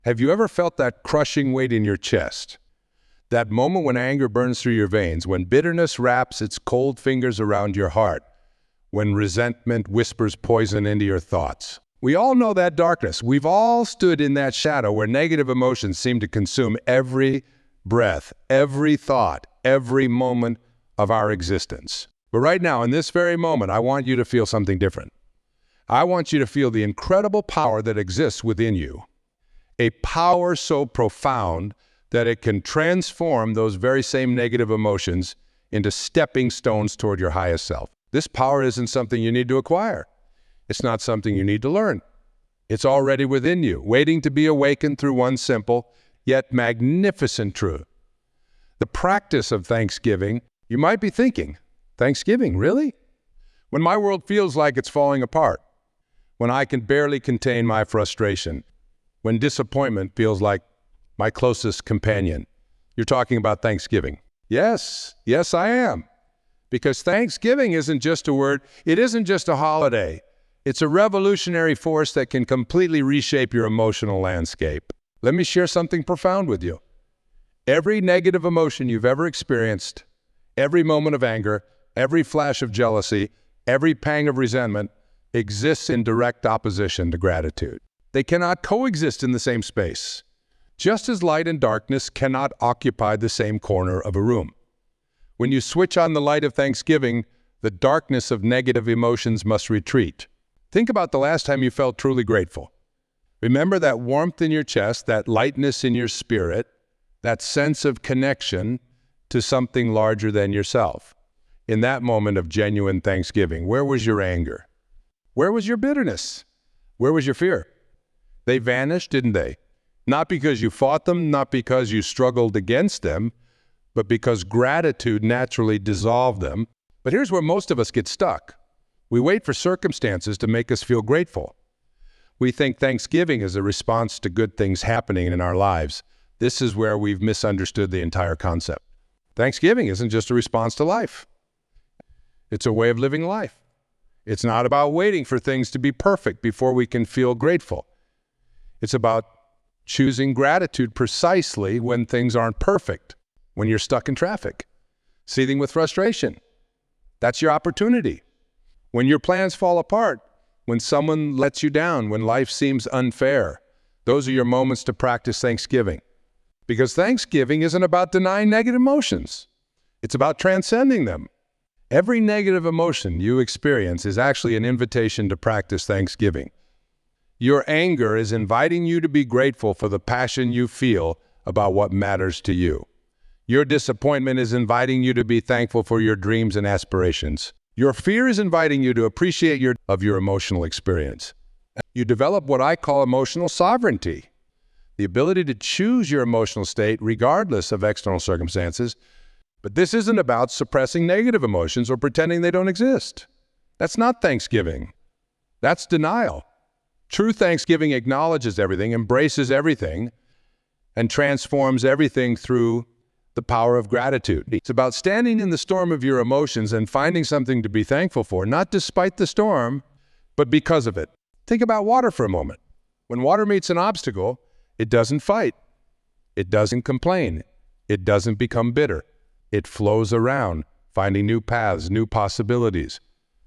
Have you ever felt that crushing weight in your chest? That moment when anger burns through your veins, when bitterness wraps its cold fingers around your heart, when resentment whispers poison into your thoughts? We all know that darkness. We've all stood in that shadow where negative emotions seem to consume every breath, every thought, every moment of our existence. But right now, in this very moment, I want you to feel something different. I want you to feel the incredible power that exists within you. A power so profound that it can transform those very same negative emotions into stepping stones toward your highest self. This power isn't something you need to acquire. It's not something you need to learn. It's already within you, waiting to be awakened through one simple yet magnificent truth. The practice of thanksgiving. You might be thinking, Thanksgiving, really? When my world feels like it's falling apart, when I can barely contain my frustration, when disappointment feels like my closest companion. You're talking about Thanksgiving. Yes, I am. Because Thanksgiving isn't just a word, it isn't just a holiday. It's a revolutionary force that can completely reshape your emotional landscape. Let me share something profound with you. Every negative emotion you've ever experienced, every moment of anger, every flash of jealousy, every pang of resentment exists in direct opposition to gratitude. They cannot coexist in the same space, just as light and darkness cannot occupy the same corner of a room. When you switch on the light of Thanksgiving, the darkness of negative emotions must retreat. Think about the last time you felt truly grateful. Remember that warmth in your chest, that lightness in your spirit, that sense of connection to something larger than yourself. In that moment of genuine Thanksgiving, where was your anger? Where was your bitterness? Where was your fear? They vanished, didn't they? Not because you fought them, not because you struggled against them, but because gratitude naturally dissolved them. But here's where most of us get stuck. We wait for circumstances to make us feel grateful. We think Thanksgiving is a response to good things happening in our lives. This is where we've misunderstood the entire concept. Thanksgiving isn't just a response to life. It's a way of living life. It's not about waiting for things to be perfect before we can feel grateful. It's about choosing gratitude precisely when things aren't perfect, when you're stuck in traffic, seething with frustration. That's your opportunity. When your plans fall apart, when someone lets you down, when life seems unfair, those are your moments to practice Thanksgiving. Because Thanksgiving isn't about denying negative emotions. It's about transcending them. Every negative emotion you experience is actually an invitation to practice Thanksgiving. Your anger is inviting you to be grateful for the passion you feel about what matters to you. Your disappointment is inviting you to be thankful for your dreams and aspirations. Your fear is inviting you to appreciate your emotional experience. You develop what I call emotional sovereignty, the ability to choose your emotional state regardless of external circumstances. But this isn't about suppressing negative emotions or pretending they don't exist. That's not Thanksgiving. That's denial. True Thanksgiving acknowledges everything, embraces everything, and transforms everything through the power of gratitude. It's about standing in the storm of your emotions and finding something to be thankful for, not despite the storm, but because of it. Think about water for a moment. When water meets an obstacle, it doesn't fight. It doesn't complain. It doesn't become bitter. It flows around, finding new paths, new possibilities.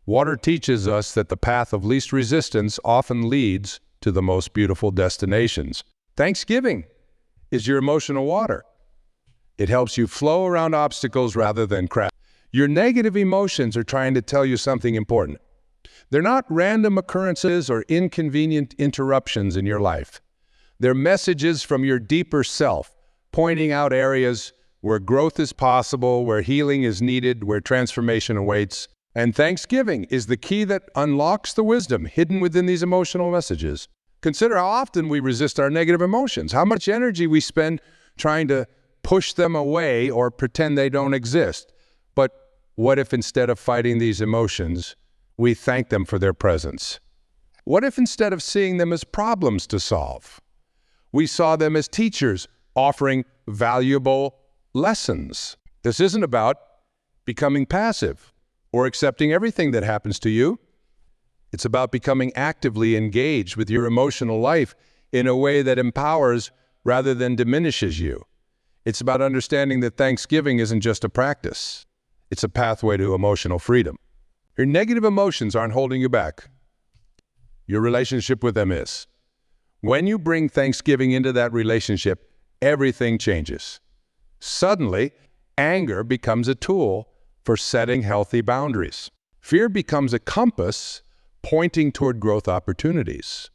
Water teaches us that the path of least resistance often leads to the most beautiful destinations. Thanksgiving is your emotional water. It helps you flow around obstacles rather than crash. Your negative emotions are trying to tell you something important. They're not random occurrences or inconvenient interruptions in your life. They're messages from your deeper self, pointing out areas where growth is possible, where healing is needed, where transformation awaits. And Thanksgiving is the key that unlocks the wisdom hidden within these emotional messages. Consider how often we resist our negative emotions, how much energy we spend trying to push them away or pretend they don't exist. But what if instead of fighting these emotions, we thank them for their presence? What if instead of seeing them as problems to solve, we saw them as teachers offering valuable lessons? This isn't about becoming passive or accepting everything that happens to you. It's about becoming actively engaged with your emotional life in a way that empowers rather than diminishes you. It's about understanding that Thanksgiving isn't just a practice. It's a pathway to emotional freedom. Your negative emotions aren't holding you back. Your relationship with them is. When you bring Thanksgiving into that relationship, everything changes. Suddenly, anger becomes a tool for setting healthy boundaries. Fear becomes a compass pointing toward growth opportunities.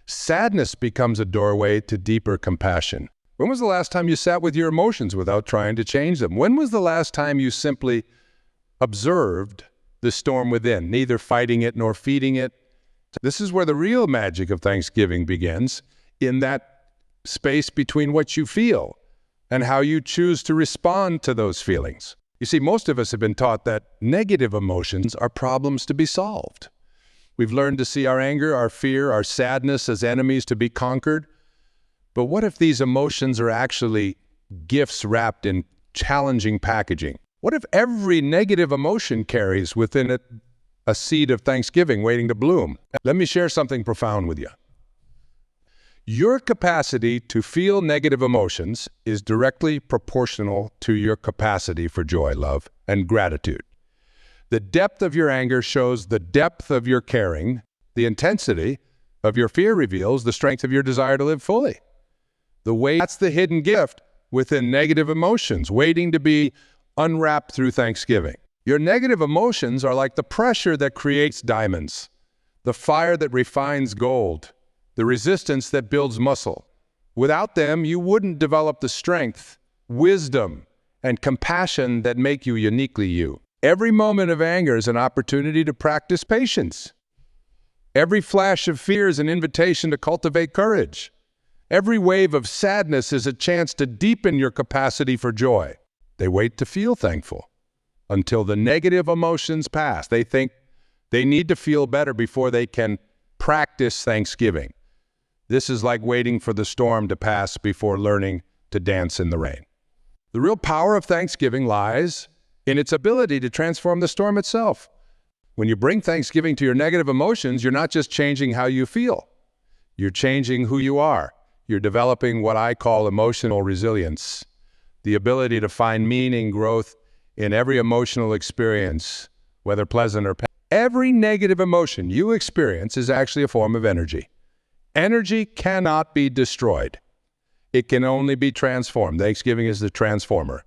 Sadness becomes a doorway to deeper compassion. When was the last time you sat with your emotions without trying to change them? When was the last time you simply observed the storm within, neither fighting it nor feeding it? This is where the real magic of Thanksgiving begins, in that space between what you feel and how you choose to respond to those feelings. You see, most of us have been taught that negative emotions are problems to be solved. We've learned to see our anger, our fear, our sadness as enemies to be conquered. But what if these emotions are actually gifts wrapped in challenging packaging? What if every negative emotion carries within it a seed of Thanksgiving waiting to bloom? Let me share something profound with you. Your capacity to feel negative emotions is directly proportional to your capacity for joy, love, and gratitude. The depth of your anger shows the depth of your caring. The intensity of your fear reveals the strength of your desire to live fully. That's the hidden gift within negative emotions, waiting to be unwrapped through Thanksgiving. Your negative emotions are like the pressure that creates diamonds, the fire that refines gold, the resistance that builds muscle. Without them, you wouldn't develop the strength, wisdom, and compassion that make you uniquely you. Every moment of anger is an opportunity to practice patience. Every flash of fear is an invitation to cultivate courage. Every wave of sadness is a chance to deepen your capacity for joy. They wait to feel thankful until the negative emotions pass. They think they need to feel better before they can practice Thanksgiving. This is like waiting for the storm to pass before learning to dance in the rain. The real power of Thanksgiving lies in its ability to transform the storm itself. When you bring Thanksgiving to your negative emotions, you're not just changing how you feel. You're changing who you are. You're developing what I call emotional resilience, the ability to find meaning, growth in every emotional experience, whether pleasant or painful. Every negative emotion you experience is actually a form of energy. Energy cannot be destroyed. It can only be transformed. Thanksgiving is the transformer.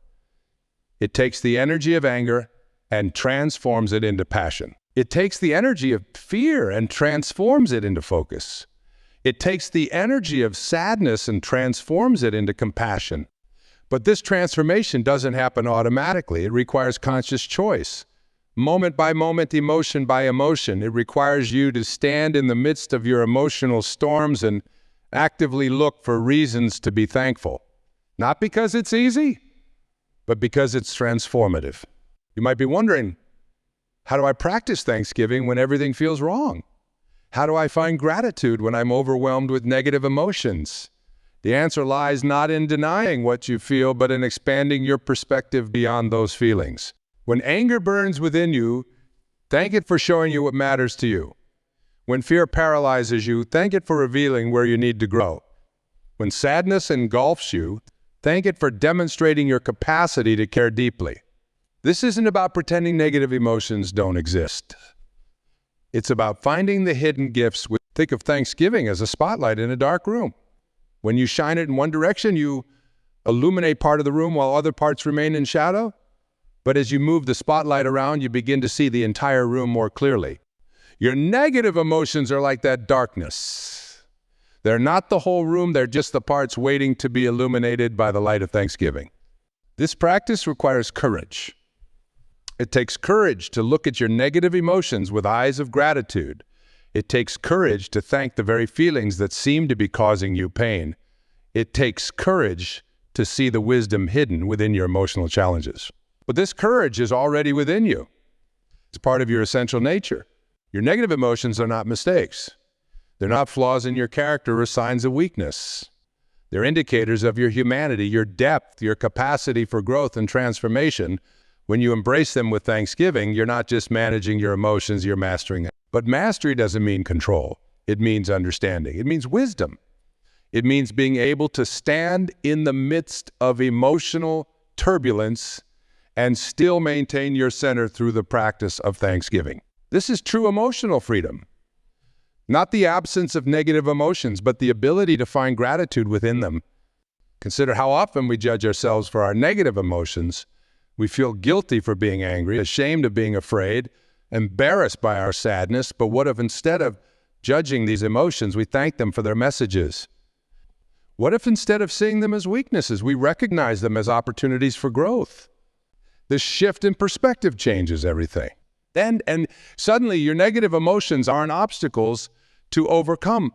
It takes the energy of anger and transforms it into passion. It takes the energy of fear and transforms it into focus. It takes the energy of sadness and transforms it into compassion. But this transformation doesn't happen automatically. It requires conscious choice. Moment by moment, emotion by emotion. It requires you to stand in the midst of your emotional storms and actively look for reasons to be thankful. Not because it's easy, but because it's transformative. You might be wondering, how do I practice Thanksgiving when everything feels wrong? How do I find gratitude when I'm overwhelmed with negative emotions? The answer lies not in denying what you feel, but in expanding your perspective beyond those feelings. When anger burns within you, thank it for showing you what matters to you. When fear paralyzes you, thank it for revealing where you need to grow. When sadness engulfs you, thank it for demonstrating your capacity to care deeply. This isn't about pretending negative emotions don't exist. It's about finding the hidden gifts. Think of Thanksgiving as a spotlight in a dark room. When you shine it in one direction, you illuminate part of the room while other parts remain in shadow. But as you move the spotlight around, you begin to see the entire room more clearly. Your negative emotions are like that darkness. They're not the whole room, they're just the parts waiting to be illuminated by the light of Thanksgiving. This practice requires courage. It takes courage to look at your negative emotions with eyes of gratitude. It takes courage to thank the very feelings that seem to be causing you pain. It takes courage to see the wisdom hidden within your emotional challenges. But this courage is already within you. It's part of your essential nature. Your negative emotions are not mistakes. They're not flaws in your character or signs of weakness. They're indicators of your humanity, your depth, your capacity for growth and transformation. When you embrace them with Thanksgiving, you're not just managing your emotions, you're mastering them. But mastery doesn't mean control. It means understanding. It means wisdom. It means being able to stand in the midst of emotional turbulence and still maintain your center through the practice of thanksgiving. This is true emotional freedom. Not the absence of negative emotions, but the ability to find gratitude within them. Consider how often we judge ourselves for our negative emotions. We feel guilty for being angry, ashamed of being afraid, embarrassed by our sadness. But what if instead of judging these emotions, we thank them for their messages? What if instead of seeing them as weaknesses, we recognize them as opportunities for growth? This shift in perspective changes everything. And suddenly your negative emotions aren't obstacles to overcome.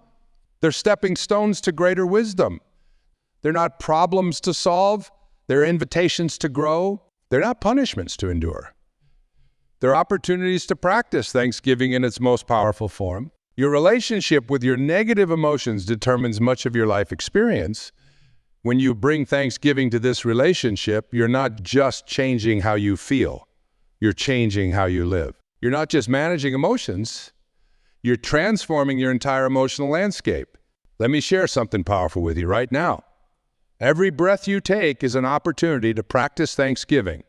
They're stepping stones to greater wisdom. They're not problems to solve. They're invitations to grow. They're not punishments to endure. They're opportunities to practice thanksgiving in its most powerful form. Your relationship with your negative emotions determines much of your life experience. When you bring thanksgiving to this relationship, you're not just changing how you feel. You're changing how you live. You're not just managing emotions. You're transforming your entire emotional landscape. Let me share something powerful with you right now. Every breath you take is an opportunity to practice thanksgiving.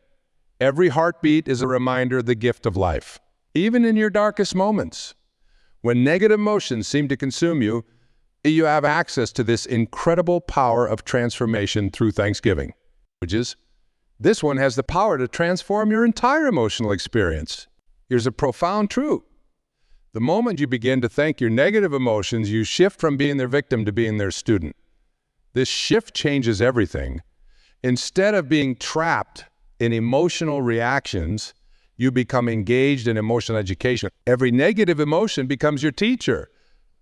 Every heartbeat is a reminder of the gift of life. Even in your darkest moments, when negative emotions seem to consume you, you have access to this incredible power of transformation through thanksgiving. This one has the power to transform your entire emotional experience. Here's a profound truth. The moment you begin to thank your negative emotions, you shift from being their victim to being their student. This shift changes everything. Instead of being trapped in emotional reactions, you become engaged in emotional education. Every negative emotion becomes your teacher,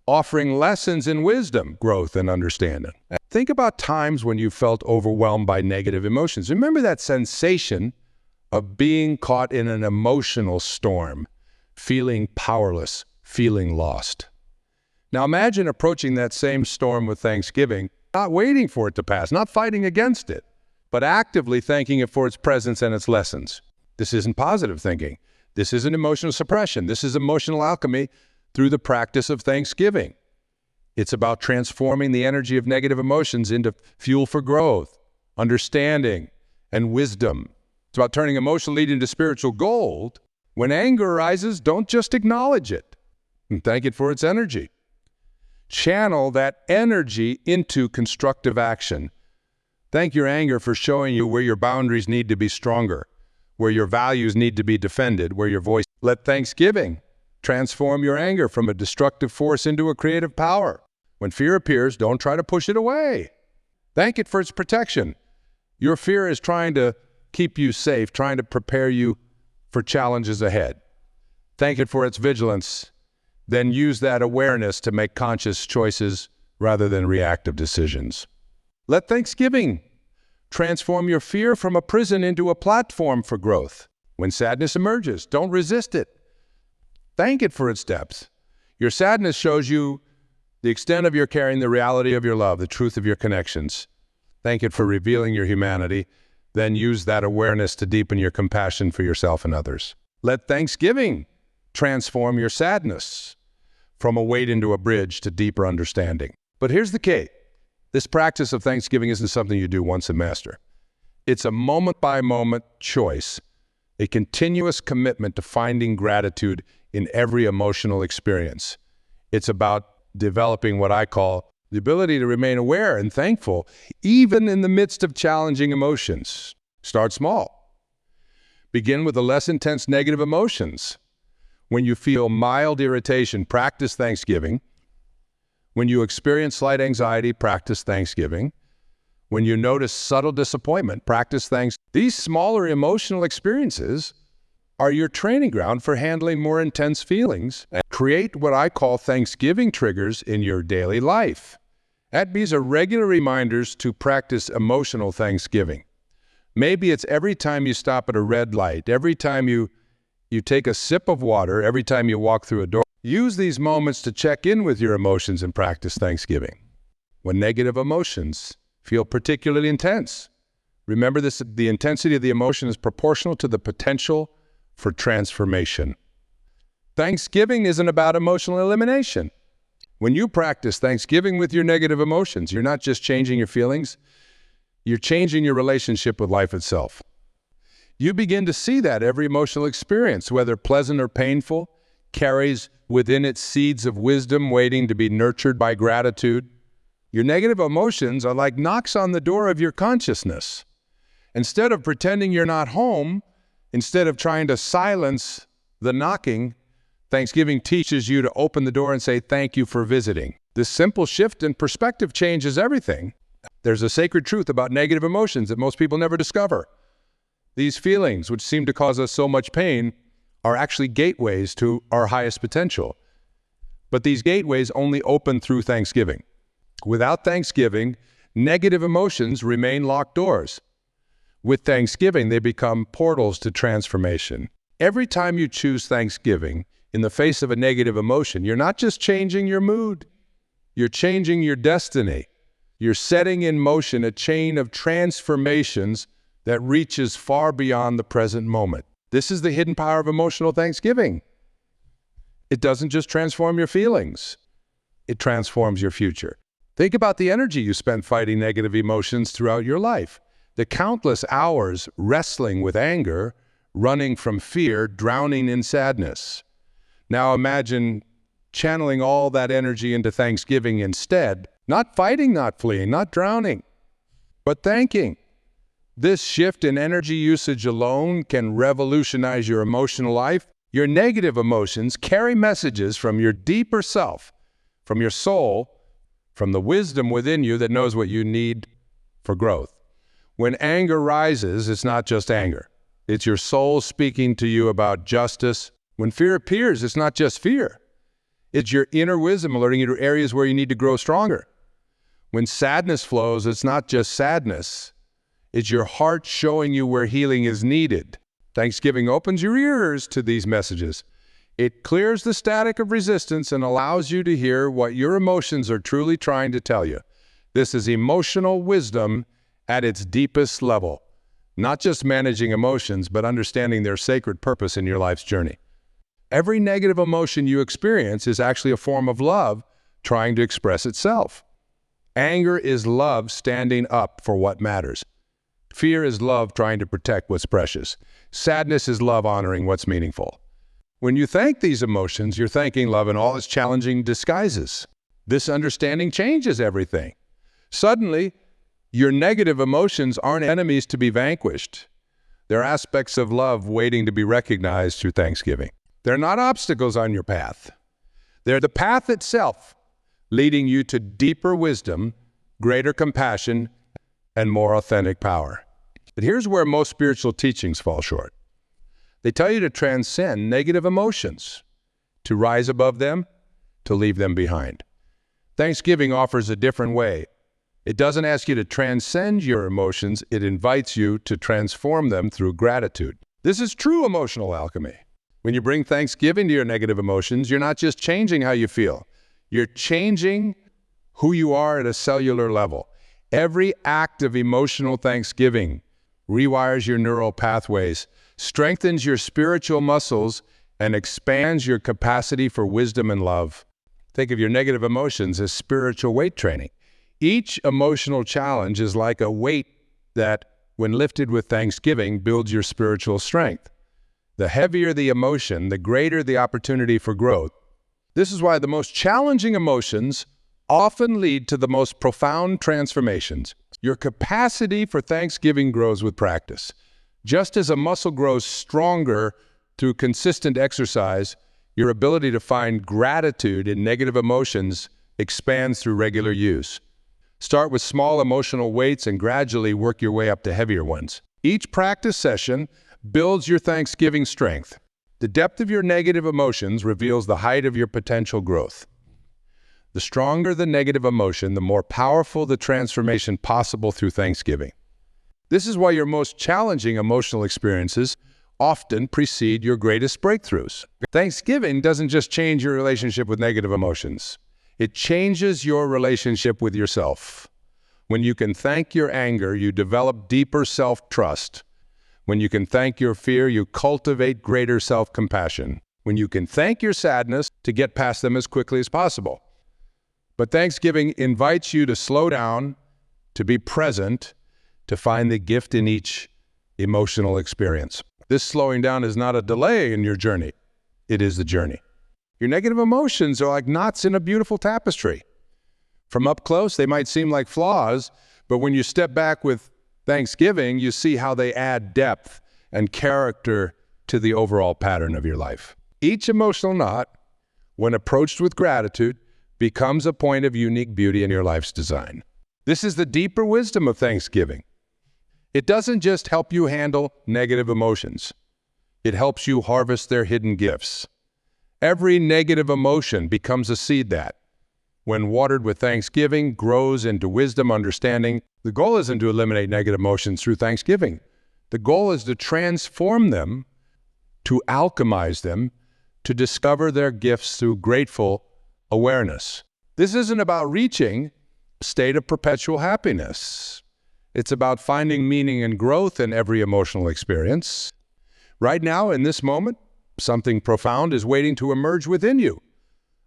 offering lessons in wisdom, growth, and understanding. Think about times when you felt overwhelmed by negative emotions. Remember that sensation of being caught in an emotional storm, feeling powerless, feeling lost. Now imagine approaching that same storm with thanksgiving, not waiting for it to pass, not fighting against it, but actively thanking it for its presence and its lessons. This isn't positive thinking. This isn't emotional suppression. This is emotional alchemy through the practice of thanksgiving. It's about transforming the energy of negative emotions into fuel for growth, understanding, and wisdom. It's about turning emotional need into spiritual gold. When anger arises, don't just acknowledge it and thank it for its energy. Channel that energy into constructive action. Thank your anger for showing you where your boundaries need to be stronger, where your values need to be defended, where your voice. Let thanksgiving transform your anger from a destructive force into a creative power. When fear appears, don't try to push it away. Thank it for its protection. Your fear is trying to keep you safe, trying to prepare you for challenges ahead. Thank it for its vigilance. Then use that awareness to make conscious choices rather than reactive decisions. Let thanksgiving transform your fear from a prison into a platform for growth. When sadness emerges, don't resist it. Thank it for its depth. Your sadness shows you the extent of your caring, the reality of your love, the truth of your connections. Thank it for revealing your humanity. Then use that awareness to deepen your compassion for yourself and others. Let thanksgiving transform your sadness from a weight into a bridge to deeper understanding. But here's the key. This practice of thanksgiving isn't something you do once and master. It's a moment-by-moment choice, a continuous commitment to finding gratitude in every emotional experience. It's about developing what I call the ability to remain aware and thankful, even in the midst of challenging emotions. Start small. Begin with the less intense negative emotions. When you feel mild irritation, practice thanksgiving. When you experience slight anxiety, practice thanksgiving. When you notice subtle disappointment, practice thanksgiving. These smaller emotional experiences are your training ground for handling more intense feelings and create what I call thanksgiving triggers in your daily life. These are regular reminders to practice emotional thanksgiving. Maybe it's every time you stop at a red light, every time you take a sip of water, every time you walk through a door. Use these moments to check in with your emotions and practice thanksgiving. When negative emotions feel particularly intense, remember this: the intensity of the emotion is proportional to the potential for transformation. Thanksgiving isn't about emotional elimination. When you practice Thanksgiving with your negative emotions, you're not just changing your feelings, you're changing your relationship with life itself. You begin to see that every emotional experience, whether pleasant or painful, carries within it seeds of wisdom waiting to be nurtured by gratitude. Your negative emotions are like knocks on the door of your consciousness. Instead of pretending you're not home, instead of trying to silence the knocking, Thanksgiving teaches you to open the door and say, "Thank you for visiting." This simple shift in perspective changes everything. There's a sacred truth about negative emotions that most people never discover. These feelings, which seem to cause us so much pain, are actually gateways to our highest potential. But these gateways only open through Thanksgiving. Without Thanksgiving, negative emotions remain locked doors. With Thanksgiving, they become portals to transformation. Every time you choose Thanksgiving in the face of a negative emotion, you're not just changing your mood, you're changing your destiny. You're setting in motion a chain of transformations that reaches far beyond the present moment. This is the hidden power of emotional Thanksgiving. It doesn't just transform your feelings, it transforms your future. Think about the energy you spent fighting negative emotions throughout your life. The countless hours wrestling with anger, running from fear, drowning in sadness. Now imagine channeling all that energy into Thanksgiving instead, not fighting, not fleeing, not drowning, but thanking. This shift in energy usage alone can revolutionize your emotional life. Your negative emotions carry messages from your deeper self, from your soul, from the wisdom within you that knows what you need for growth. When anger rises, it's not just anger. It's your soul speaking to you about justice. When fear appears, it's not just fear. It's your inner wisdom alerting you to areas where you need to grow stronger. When sadness flows, it's not just sadness. It's your heart showing you where healing is needed. Thanksgiving opens your ears to these messages. It clears the static of resistance and allows you to hear what your emotions are truly trying to tell you. This is emotional wisdom at its deepest level. Not just managing emotions, but understanding their sacred purpose in your life's journey. Every negative emotion you experience is actually a form of love trying to express itself. Anger is love standing up for what matters. Fear is love trying to protect what's precious. Sadness is love honoring what's meaningful. When you thank these emotions, you're thanking love in all its challenging disguises. This understanding changes everything. Suddenly, your negative emotions aren't enemies to be vanquished. They're aspects of love waiting to be recognized through Thanksgiving. They're not obstacles on your path. They're the path itself, leading you to deeper wisdom, greater compassion, and more authentic power. But here's where most spiritual teachings fall short. They tell you to transcend negative emotions, to rise above them, to leave them behind. Thanksgiving offers a different way. It doesn't ask you to transcend your emotions, it invites you to transform them through gratitude. This is true emotional alchemy. When you bring Thanksgiving to your negative emotions, you're not just changing how you feel, you're changing who you are at a cellular level. Every act of emotional Thanksgiving rewires your neural pathways, strengthens your spiritual muscles, and expands your capacity for wisdom and love. Think of your negative emotions as spiritual weight training. Each emotional challenge is like a weight that, when lifted with Thanksgiving, builds your spiritual strength. The heavier the emotion, the greater the opportunity for growth. This is why the most challenging emotions often lead to the most profound transformations. Your capacity for Thanksgiving grows with practice. Just as a muscle grows stronger through consistent exercise, your ability to find gratitude in negative emotions expands through regular use. Start with small emotional weights and gradually work your way up to heavier ones. Each practice session builds your Thanksgiving strength. The depth of your negative emotions reveals the height of your potential growth. The stronger the negative emotion, the more powerful the transformation possible through Thanksgiving. This is why your most challenging emotional experiences often precede your greatest breakthroughs. Thanksgiving doesn't just change your relationship with negative emotions. It changes your relationship with yourself. When you can thank your anger, you develop deeper self-trust. When you can thank your fear, you cultivate greater self-compassion. When you can thank your sadness, to get past them as quickly as possible. But Thanksgiving invites you to slow down, to be present, to find the gift in each emotional experience. This slowing down is not a delay in your journey. It is the journey. Your negative emotions are like knots in a beautiful tapestry. From up close, they might seem like flaws, but when you step back with Thanksgiving, you see how they add depth and character to the overall pattern of your life. Each emotional knot, when approached with gratitude, becomes a point of unique beauty in your life's design. This is the deeper wisdom of Thanksgiving. It doesn't just help you handle negative emotions. It helps you harvest their hidden gifts. Every negative emotion becomes a seed that, when watered with Thanksgiving, grows into wisdom, understanding. The goal isn't to eliminate negative emotions through Thanksgiving. The goal is to transform them, to alchemize them, to discover their gifts through grateful awareness. This isn't about reaching a state of perpetual happiness. It's about finding meaning and growth in every emotional experience. Right now, in this moment, something profound is waiting to emerge within you.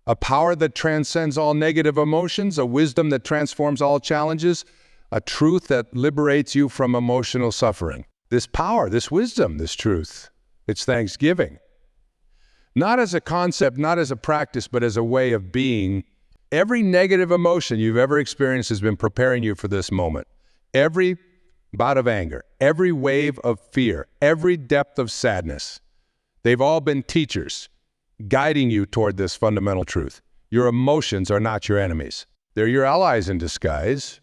A power that transcends all negative emotions, a wisdom that transforms all challenges, a truth that liberates you from emotional suffering. This power, this wisdom, this truth, it's Thanksgiving. Not as a concept, not as a practice, but as a way of being. Every negative emotion you've ever experienced has been preparing you for this moment. Every bout of anger, every wave of fear, every depth of sadness, they've all been teachers, guiding you toward this fundamental truth. Your emotions are not your enemies. They're your allies in disguise,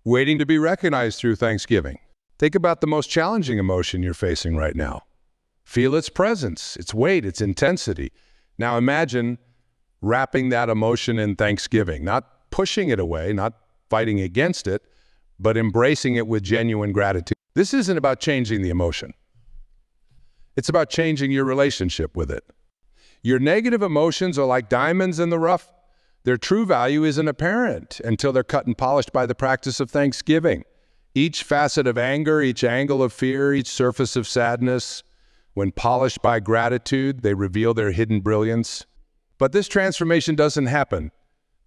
waiting to be recognized through Thanksgiving. Think about the most challenging emotion you're facing right now. Feel its presence, its weight, its intensity. Now imagine wrapping that emotion in Thanksgiving, not pushing it away, not fighting against it, but embracing it with genuine gratitude. This isn't about changing the emotion. It's about changing your relationship with it. Your negative emotions are like diamonds in the rough. Their true value isn't apparent until they're cut and polished by the practice of Thanksgiving. Each facet of anger, each angle of fear, each surface of sadness, when polished by gratitude, they reveal their hidden brilliance. But this transformation doesn't happen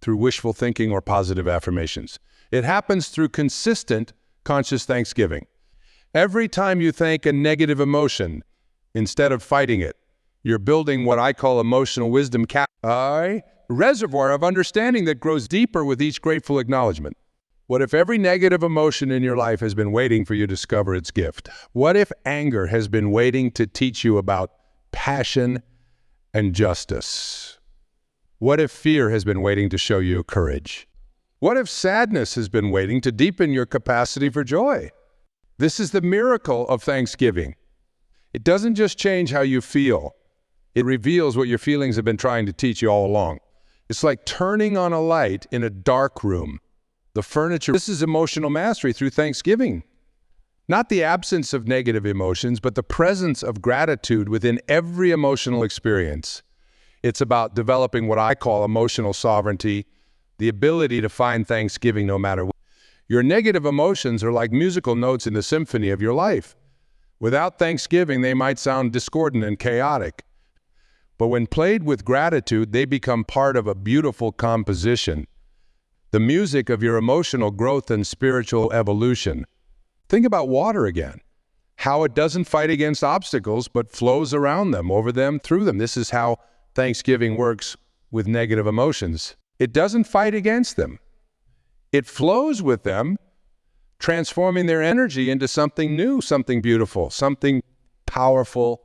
through wishful thinking or positive affirmations. It happens through consistent, conscious Thanksgiving. Every time you thank a negative emotion, instead of fighting it, you're building what I call emotional wisdom, a reservoir of understanding that grows deeper with each grateful acknowledgement. What if every negative emotion in your life has been waiting for you to discover its gift? What if anger has been waiting to teach you about passion and justice? What if fear has been waiting to show you courage? What if sadness has been waiting to deepen your capacity for joy? This is the miracle of Thanksgiving. It doesn't just change how you feel. It reveals what your feelings have been trying to teach you all along. It's like turning on a light in a dark room. The furniture, this is emotional mastery through Thanksgiving. Not the absence of negative emotions, but the presence of gratitude within every emotional experience. It's about developing what I call emotional sovereignty, the ability to find Thanksgiving no matter what. Your negative emotions are like musical notes in the symphony of your life. Without Thanksgiving, they might sound discordant and chaotic. But when played with gratitude, they become part of a beautiful composition, the music of your emotional growth and spiritual evolution. Think about water again, how it doesn't fight against obstacles, but flows around them, over them, through them. This is how Thanksgiving works with negative emotions. It doesn't fight against them. It flows with them, transforming their energy into something new, something beautiful, something powerful.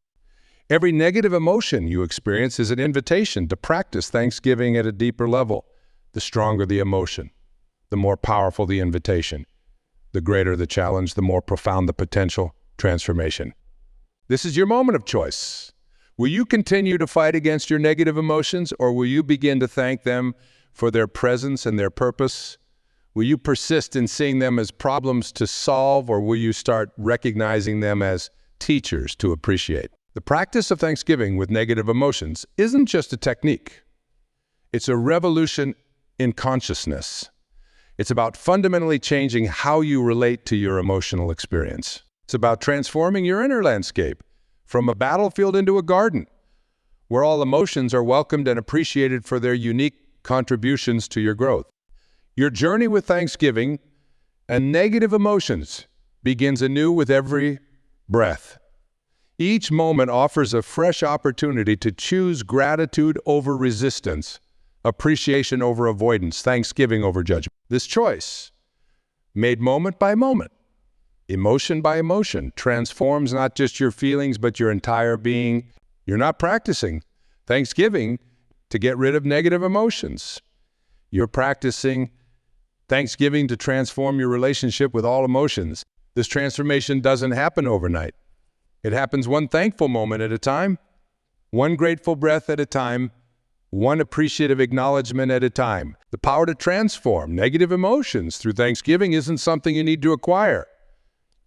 Every negative emotion you experience is an invitation to practice Thanksgiving at a deeper level. The stronger the emotion, the more powerful the invitation. The greater the challenge, the more profound the potential transformation. This is your moment of choice. Will you continue to fight against your negative emotions, or will you begin to thank them for their presence and their purpose? Will you persist in seeing them as problems to solve, or will you start recognizing them as teachers to appreciate? The practice of Thanksgiving with negative emotions isn't just a technique. It's a revolution in consciousness. It's about fundamentally changing how you relate to your emotional experience. It's about transforming your inner landscape from a battlefield into a garden, where all emotions are welcomed and appreciated for their unique contributions to your growth. Your journey with Thanksgiving and negative emotions begins anew with every breath. Each moment offers a fresh opportunity to choose gratitude over resistance, appreciation over avoidance, thanksgiving over judgment. This choice, made moment by moment, emotion by emotion, transforms not just your feelings, but your entire being. You're not practicing Thanksgiving to get rid of negative emotions. You're practicing Thanksgiving to transform your relationship with all emotions. This transformation doesn't happen overnight. It happens one thankful moment at a time, one grateful breath at a time, one appreciative acknowledgement at a time. The power to transform negative emotions through Thanksgiving isn't something you need to acquire.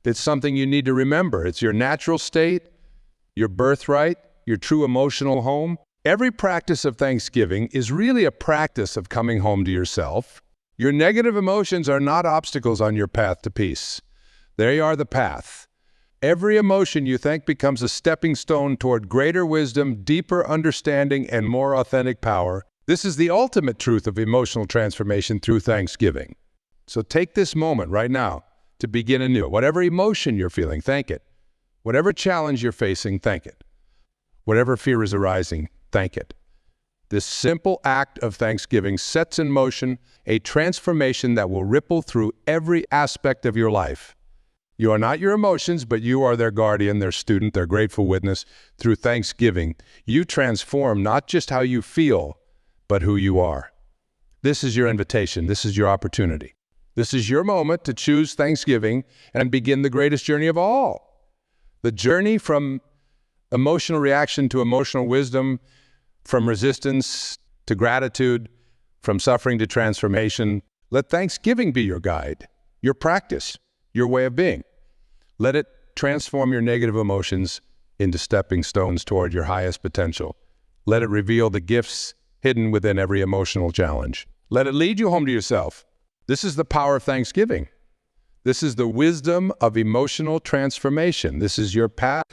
It's something you need to remember. It's your natural state, your birthright, your true emotional home. Every practice of Thanksgiving is really a practice of coming home to yourself. Your negative emotions are not obstacles on your path to peace. They are the path. Every emotion you thank becomes a stepping stone toward greater wisdom, deeper understanding, and more authentic power. This is the ultimate truth of emotional transformation through Thanksgiving. So take this moment right now to begin anew. Whatever emotion you're feeling, thank it. Whatever challenge you're facing, thank it. Whatever fear is arising, thank it. This simple act of Thanksgiving sets in motion a transformation that will ripple through every aspect of your life. You are not your emotions, but you are their guardian, their student, their grateful witness. Through Thanksgiving, you transform not just how you feel, but who you are. This is your invitation. This is your opportunity. This is your moment to choose Thanksgiving and begin the greatest journey of all. The journey from emotional reaction to emotional wisdom, from resistance to gratitude, from suffering to transformation. Let Thanksgiving be your guide, your practice, your way of being. Let it transform your negative emotions into stepping stones toward your highest potential. Let it reveal the gifts hidden within every emotional challenge. Let it lead you home to yourself. This is the power of Thanksgiving. This is the wisdom of emotional transformation. This is your path